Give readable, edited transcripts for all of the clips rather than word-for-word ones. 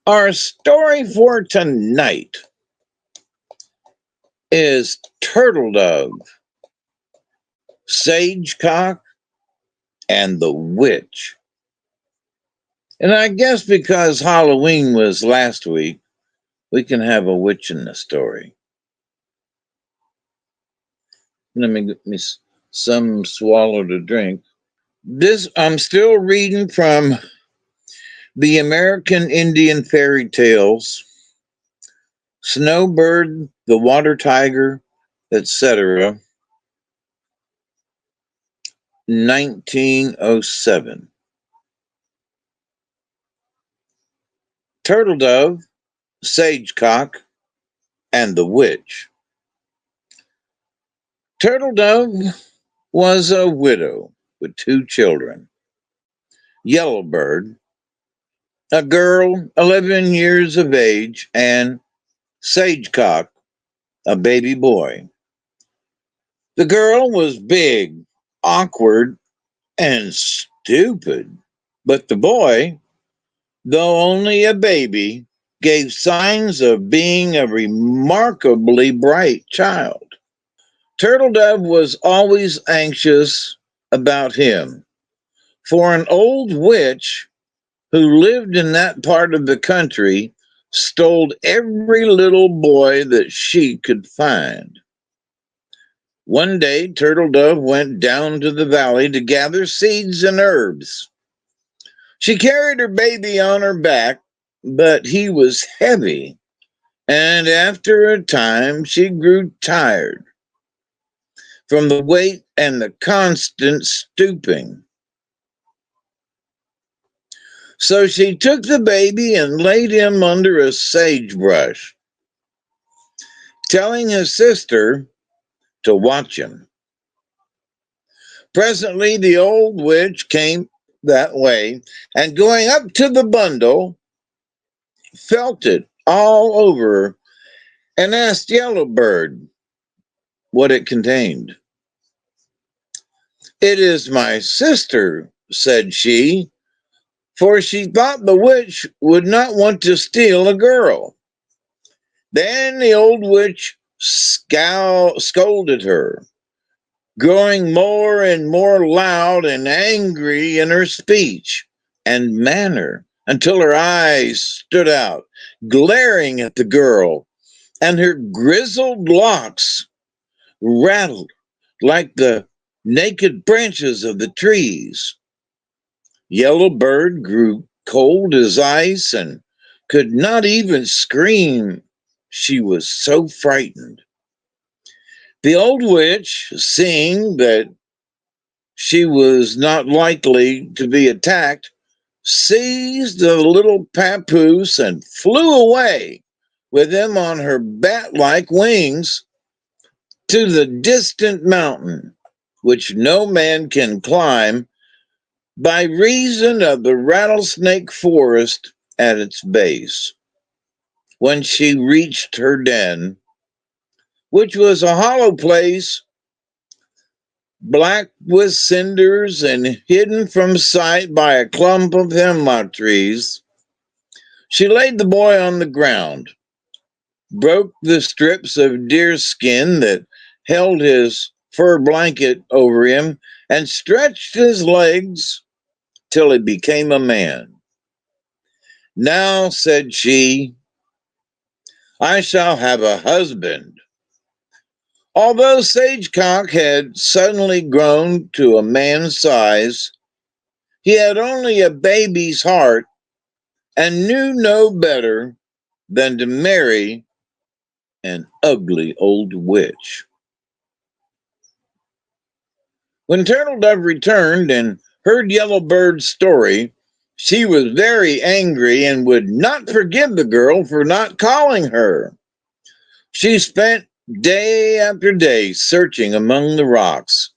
Our story for tonight is Turtle Dove, Sagecock, and the Witch. And I guess because Halloween was last week, we can have a witch in the story. Let me get me some swallow to drink. This I'm still reading from the American Indian Fairy Tales, Snowbird, the Water Tiger, etc., 1907. Turtle Dove, Sagecock, and the Witch. Turtle Dove was a widow with 2 children. Yellowbird, a girl 11 years of age, and Sagecock, a baby boy. The girl was big, awkward, and stupid, but the boy, though only a baby, gave signs of being a remarkably bright child. Turtle Dove was always anxious about him, for an old witch who lived in that part of the country stole every little boy that she could find. One day, Turtle Dove went down to the valley to gather seeds and herbs. She carried her baby on her back, but he was heavy, and after a time she grew tired from the weight and the constant stooping. So she took the baby and laid him under a sagebrush, telling his sister to watch him. Presently, the old witch came that way, and going up to the bundle, felt it all over and asked Yellowbird what it contained. "It is my sister," said she, for she thought the witch would not want to steal a girl. Then the old witch scolded her, growing more and more loud and angry in her speech and manner, until her eyes stood out, glaring at the girl, and her grizzled locks rattled like the naked branches of the trees. Yellowbird grew cold as ice and could not even scream. She was so frightened. The old witch, seeing that she was not likely to be attacked, seized the little papoose and flew away with him on her bat-like wings to the distant mountain, which no man can climb by reason of the rattlesnake forest at its base. When she reached her den, which was a hollow place, black with cinders and hidden from sight by a clump of hemlock trees, she laid the boy on the ground, broke the strips of deerskin that held his fur blanket over him, and stretched his legs till he became a man. "Now," said she, "I shall have a husband." Although Sagecock had suddenly grown to a man's size, he had only a baby's heart and knew no better than to marry an ugly old witch. When Turtle Dove returned and heard Yellowbird's story, she was very angry and would not forgive the girl for not calling her. She spent day after day searching among the rocks,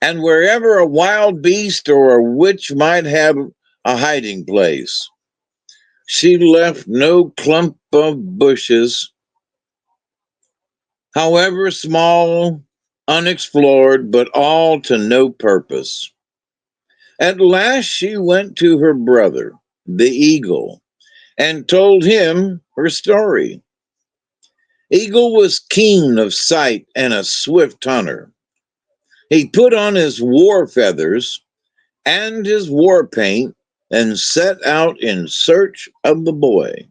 and wherever a wild beast or a witch might have a hiding place. She left no clump of bushes, however small, unexplored, but all to no purpose. At last she went to her brother, the eagle, and told him her story. Eagle was keen of sight and a swift hunter. He put on his war feathers and his war paint and set out in search of the boy.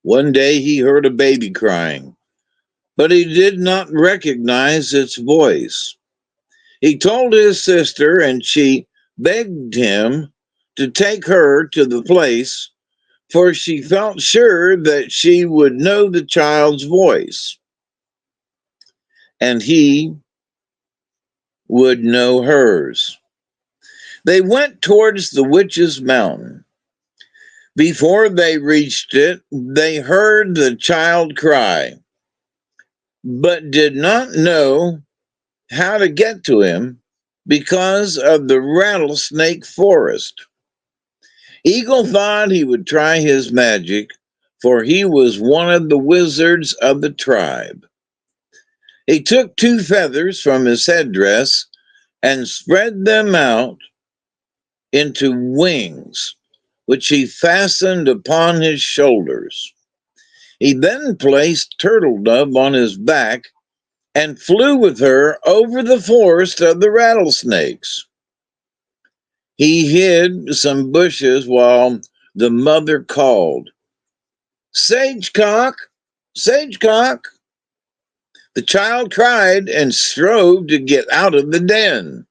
One day he heard a baby crying, but he did not recognize its voice. He told his sister, and she begged him to take her to the place, for she felt sure that she would know the child's voice, and he would know hers. They went towards the witch's mountain. Before they reached it, they heard the child cry, but did not know how to get to him because of the rattlesnake forest. Eagle thought he would try his magic, for he was one of the wizards of the tribe. He took 2 feathers from his headdress and spread them out into wings, which he fastened upon his shoulders. He then placed Turtle Dove on his back and flew with her over the forest of the rattlesnakes. He hid some bushes while the mother called, "Sagecock, Sagecock." The child cried and strove to get out of the den.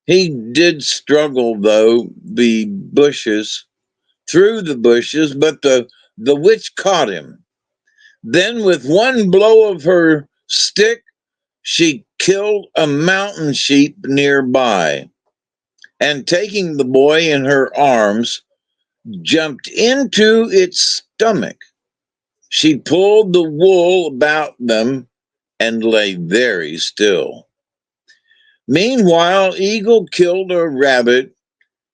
He did struggle, though, through the bushes, but the witch caught him. Then, with one blow of her stick, she killed a mountain sheep nearby, and taking the boy in her arms, jumped into its stomach. She pulled the wool about them and lay very still. Meanwhile, Eagle killed a rabbit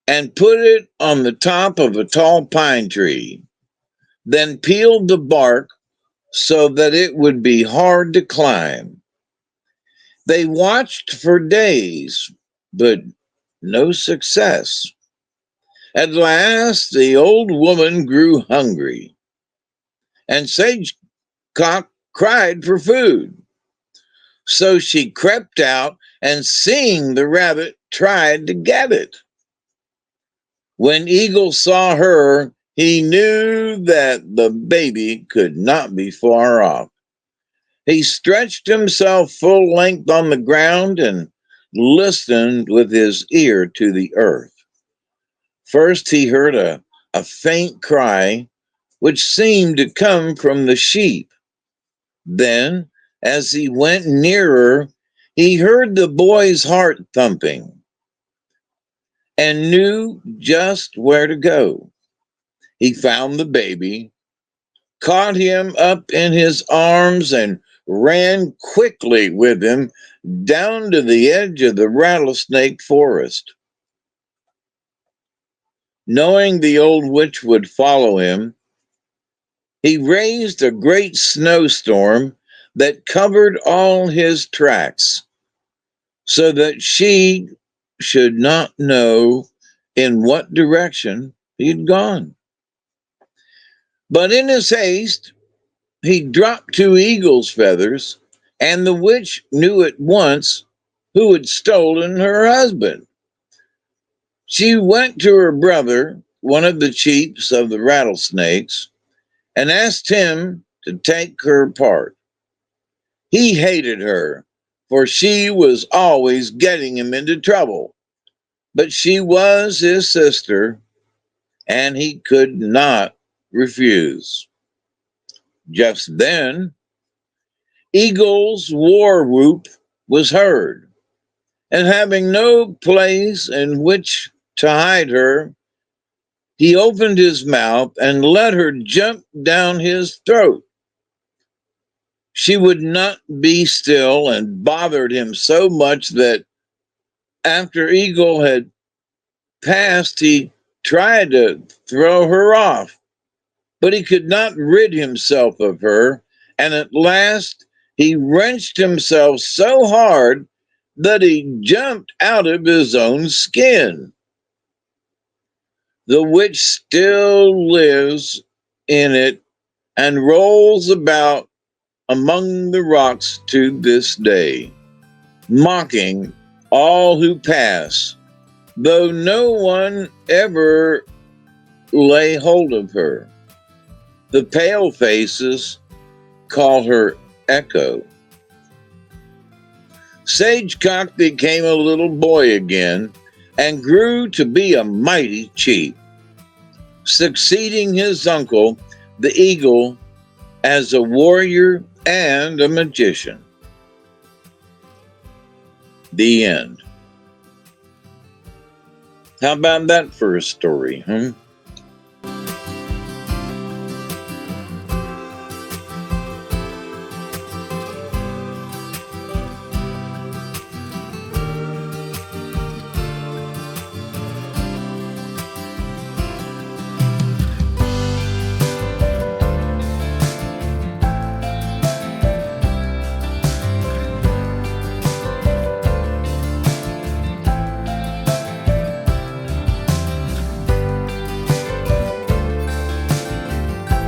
and put it on the top of a tall pine tree, then peeled the bark so that it would be hard to climb. They watched for days, but no success. At last, the old woman grew hungry, and Sagecock cried for food. So she crept out and, seeing the rabbit, tried to get it. When Eagle saw her, he knew that the baby could not be far off. He stretched himself full length on the ground and listened with his ear to the earth. First, he heard a faint cry, which seemed to come from the sheep. Then, as he went nearer, he heard the boy's heart thumping and knew just where to go. He found the baby, caught him up in his arms, and ran quickly with him down to the edge of the rattlesnake forest. Knowing the old witch would follow him, he raised a great snowstorm that covered all his tracks, so that she should not know in what direction he'd gone. But in his haste, he dropped 2 eagle's feathers, and the witch knew at once who had stolen her husband. She went to her brother, one of the chiefs of the rattlesnakes, and asked him to take her part. He hated her, for she was always getting him into trouble. But she was his sister, and he could not refuse. Just then, Eagle's war whoop was heard, and having no place in which to hide her, he opened his mouth and let her jump down his throat. She would not be still and bothered him so much that after Eagle had passed, he tried to throw her off, but he could not rid himself of her, and at last he wrenched himself so hard that he jumped out of his own skin. The witch still lives in it and rolls about among the rocks to this day, mocking all who pass, though no one ever lay hold of her. The pale faces call her Echo. Sagecock became a little boy again and grew to be a mighty chief, succeeding his uncle, the eagle, as a warrior and a magician. The end. How about that for a story, huh?